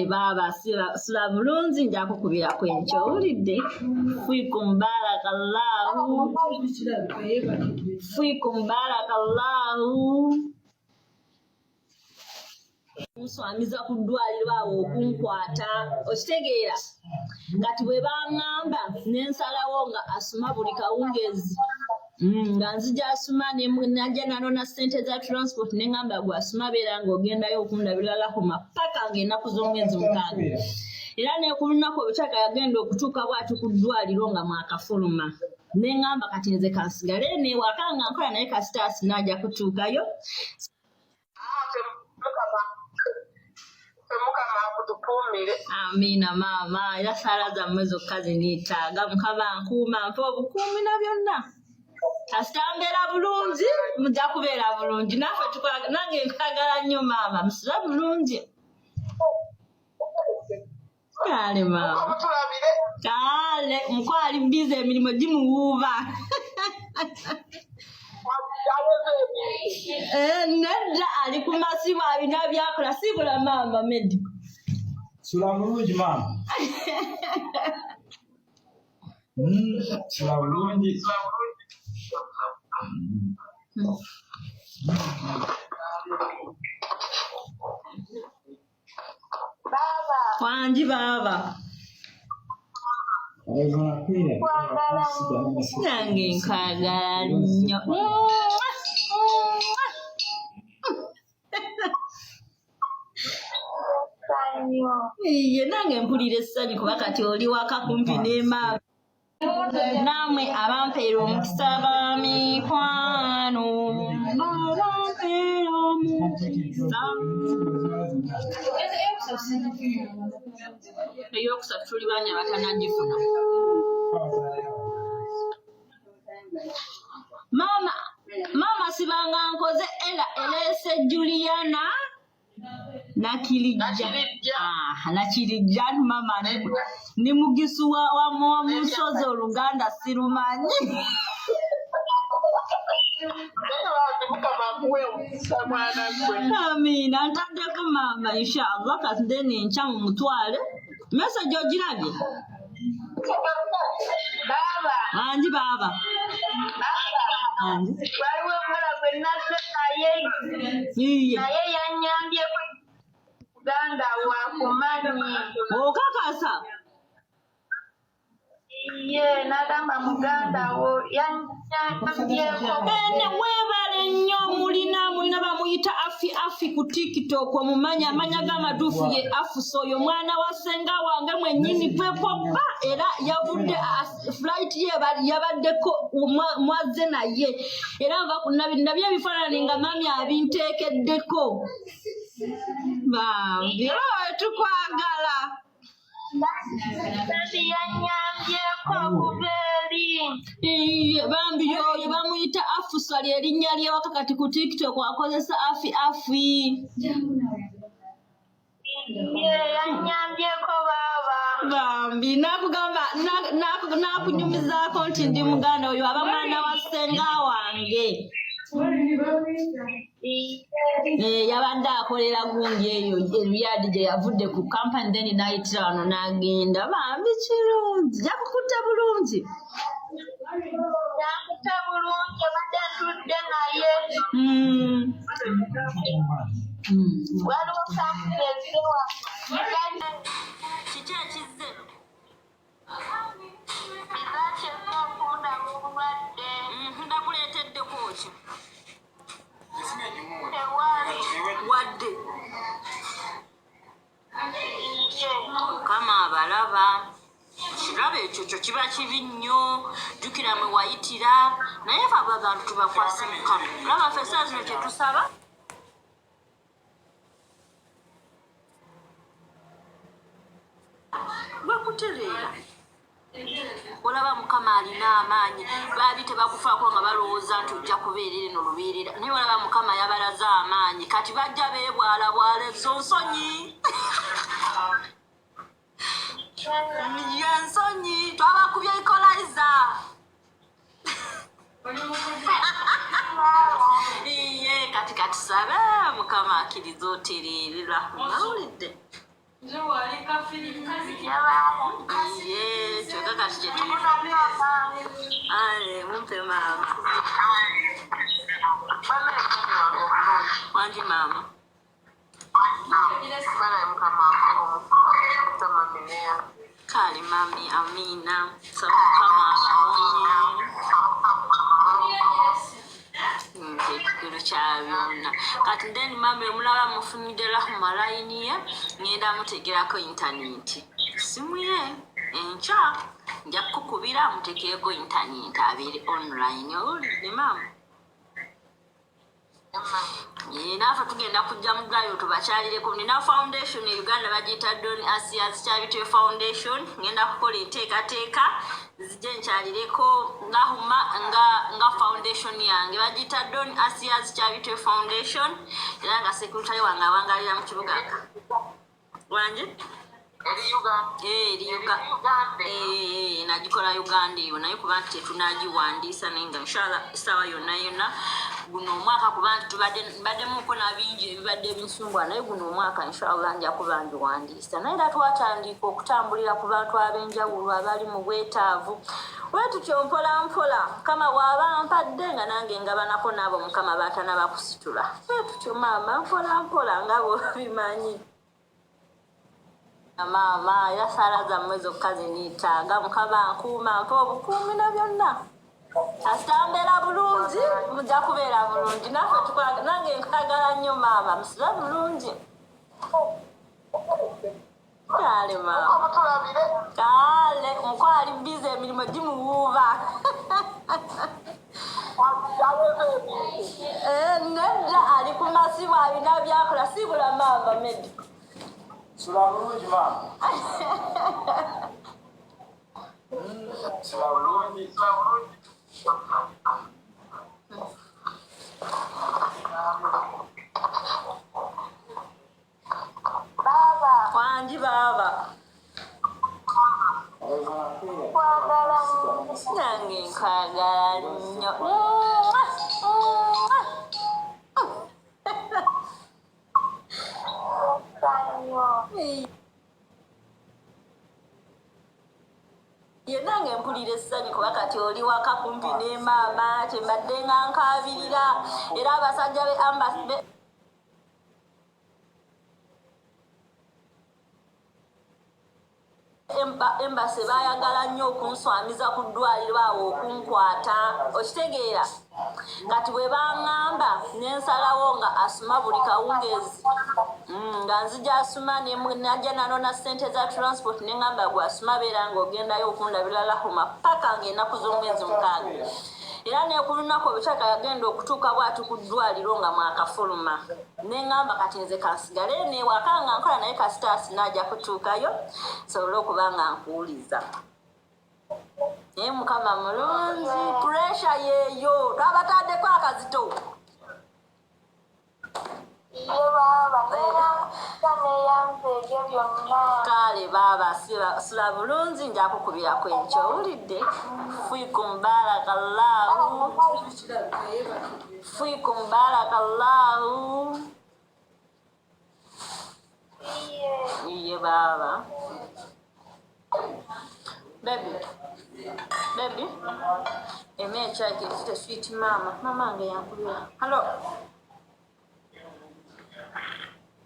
kale baba sula bulungi nja kukubira kwenkyo owulidde fiikum barakallahu muswamiza ku ddwaliro awo okunkwata okitegeera kati bwe baŋŋamba n'ensalawo nga asuma buli kawungezi nga nzija asuma najja nanona ssente za transport ne ŋŋamba gwe asuma beera ng'ogendayo okundabira Rahuma paka ng'ennaku z'omwezi 6 era ne ku lunaku olutaka yagenda okutuuka bw'ati ku ddwaliro nga mwakafuluma ne ŋŋamba kati nze kansigale n'ewaka nga nkola naye kasitaasi n'ajja kutuukayo. Amina maama era saala zammwe zokka ziniitaaga Mukama nkuuma mpa obukuumi na byonna kasita mbeera bulungi mujja kubeera bulungi naffe nange nkwagala nnyo maama musula bulungi kale maama kale mukwali bize emirimu gimuwuuba nedda ali ku masimu alina byakola sibula maama Medi sula bulungi maama sula bulungi baba wangi baba nange nkwagala nnyo iye nange mpulira essanyu kuba kati oli waka kumpi n'emaama namwe abampeera omukisa b'amikwano abampeera omukisa eyokusatu tuli baanya batanagifuna maama sibanga nkoze era eleese Juliana nakirijja mama ni mugisu wa musozi oluganda sirumanyi amina ntaddeko mama inshallah kati then nkya mu mutwale message ogirabye baba anji baba anji waliwo omuwala gwe nasse naye yannyambye Uganda wakumanyi okakasa iye nagamba muganda wo yannyambyeko weebale nnyo mulina bamuyita afi ku TikTok omumanya amanya g'amatuufu ye afuso oyo mwana wa ssenga wange mwennyini pepopa era yavudde flight ye yabaddeko mwazze naye era nva nabye ebifaanani nga mami abinteekeddeko bambi tukwagala yannyambyeko kubeeri bambi oyo bamuyita afusa lyerinnya lyewaka kati ku TikTok akozesa afi yannyambyeko baba bambi nakugamba nakunyumizaako nti ndi muganda oyo aba mwana wa ssenga wange yabadde akolera gundi eyo ebiyadi gye yavudde ku kampani then nayitira wano n'agenda bambi kirungi yakukutta bulungi yakutte bulungi badde ntudde naye waliwo kamulezewa kiki ekizze ezakyeza okunda obulwadde ndakuleeteddeko ki tewali wadde kama abalaba kiraba ekyo kyo kiba kibi nnyo jjukira mwe wayitira naye fe abagantu tubakwase mukama laba ffe saa zino kye tusaba bwekutereera olaba mukama alina amaanyi baali tebakufaako nga balowooza nti ojja kubeerera eno lubeerera naye olaba mukama yabalaza amaanyi kati bajja beebwalabwala ezo nsonyi yensonyi twabakubya ekolaiza iye kati sabe mukama akkiriza otereerera mawulidde Choka kati kyetulimu. Mumpe maama. Wangi maama. Kale mami Amina. Mukama abawonye. Ekikulu kya byonna. Kati then mami omulaba mufunidde Rahuma layini ye ngenda mutegerako intaneti. Simu ye enkya nja kukubira mutegereko intaneti abeere online. Owulidde maama? Naafe tugenda kujja mu ddwaliro tubakyalireko. Nina foundation e Uganda bagiyita Don Asiya Charity Foundation. Ngenda kukola enteekateeka zijje nkyalireko nga foundation yange bagiyita Don Asiya Charity Foundation era nga secretary wange awangalira mu kibuga wanje eri Uganda. Nagikola Uganda eyo naye kuba nti tetunagiwandiisa naye nga inshallah essaawa yonna yonna guno omwaka kuba nti tubaddemuko nabingi ebibadde binsumbuwa naye guno omwaka inshallah nja kuba ngiwandiisa naye era twatandika okutambulira ku bantu ab'enjawulo abali mu bwetaavu bwe tutyo mpola mpola mukama bw'aba mpadde nga nange ngabanako n'abo mukama baatanaba kusitula bwe tutyo maama mpola mpola nga bwobimanyi. Maama era sala zammwe zokka zeniitaaga mukama nkuuma mpa obukuumi na byonna kasita mbeera bulungi mujja kubeera bulungi naffe nange nkwagala nnyo maama musibe bulungi. Kale maama kale mukwali bize emirimu gimuwuuba nedda ali ku masimu alina byakola sibula maama medi Sula bulungi maama. Sula bulungi. Baba. Wangi baba. Nange nkwagala nnyo. Ye nange mpulira essanyu kuba kati oli waka kumpi ne maama kyembadde nga nkaabirira era abasajja be ambassador embase baayagala nnyo okunswamiza ku ddwaliro awo okunkwata okitegeera kati bwe baŋŋamba nensalawo nga asuma buli kawungeezi nga nzija asuma najja nanona ssente za transport neŋŋamba gwe asuma beera ng'ogendayo okundabira Rahuma paka ng'ennaku z'omwezi 6 era ne ku lunaku obutaka yagenda okutuuka bw'ati ku ddwaliro nga mwakafuluma neŋŋamba kati nze kansigale newaka nga nkola naye kasitaasi n'ajja kutuukayo sobole okuba nga nkuwuliza naye mukama mulungi puresha yeeyo twabataddeko akazito kale baaba sula bulungi nja kukubirako enkyo owulidde fiikum barakallahu iye baaba baby emecha ekifite sweet mama nge yankubira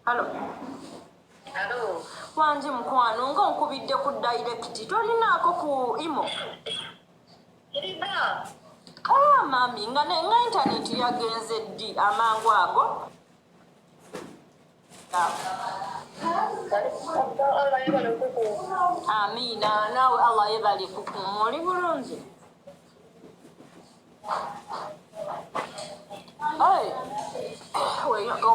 Hello. Wangi mukwano nga nkubidde ku direct tolinaako ku imo mami nga intaneti yagenze ddi amangu ago amina naawe Allah yebale kukumu oli bulungi where you go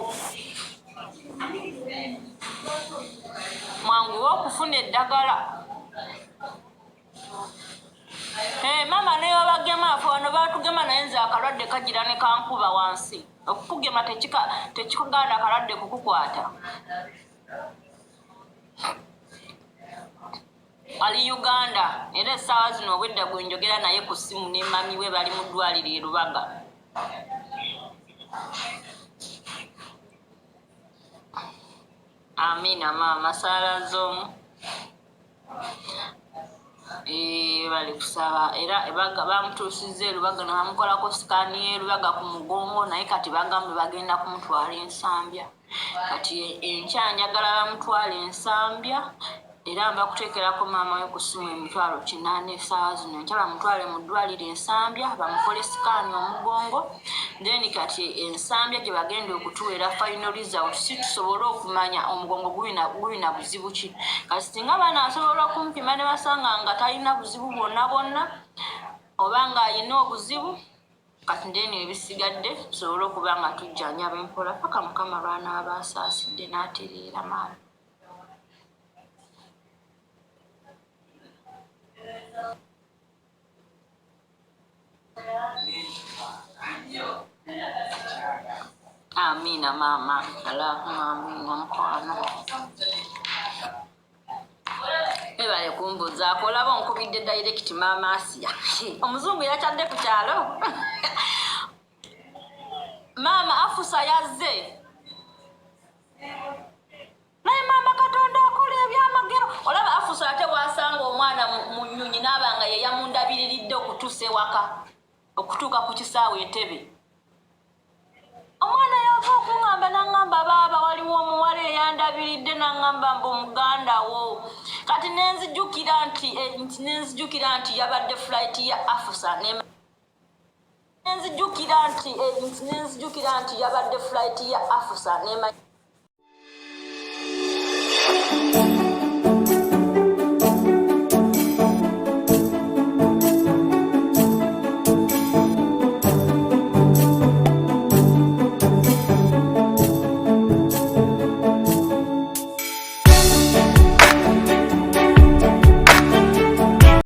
mwangu okufuna eddagala mama naye babagema afe wano batugema naye nze akalwadde kagira ne kankuba wansi okukugema tekikuganda akalwadde kukukwata ali Uganda era essaawa zino obwedda bwe njogera naye ku ssimu ne mami we bali mu ddwaliro e Lubaga Amina maama saalazomu bali kusaba era bamutuusizza erubaga ne bamukolako sikaani y'erubaga ku mugongo naye kati bagambe bagenda kumutwala ensambya kati enkya njagala bamutwala ensambya era mbakuteekerako maama we ku ssimu emitwalo 8 essaawa zino enkya bamutwale mu ddwaliro ensambya bamukole sikaani omugongo then kati ensambya gye bagenda okutuweera final result si tusobole okumanya omugongo gulina buzibu ki kati singa banaasobola okumpima ne basanga nga talina buzibu bwonna bwonna oba ng'alina obuzibu kati ndeni ebisigadde tusobole okuba nga tujjanjaba empola paka mukama lwanaaba asaasidde n'atereera maama. Amina maama, Rahuma amina mukwano. Ebale kumbuzaako olaba onkubidde direct Maama Asiya. Omuzungu yakyadde ku kyalo. Maama Afusa yazze. Naye maama Katonda akola ebyamagero. Olaba Afusa ate wasanga omwana mu nnyonyi n'abanga ye yamundabiriridde okutuusa ewaka okutuuka ku kisaawe Entebbe. Omwana yava okuŋŋamba n'aŋŋamba baaba waliwo omuwala eyandabiridde n'aŋŋamba mbu muganda wo kati nenzijukira nti yabadde flight ya Afusa nenzijukira nti yabadde flight ya Afusa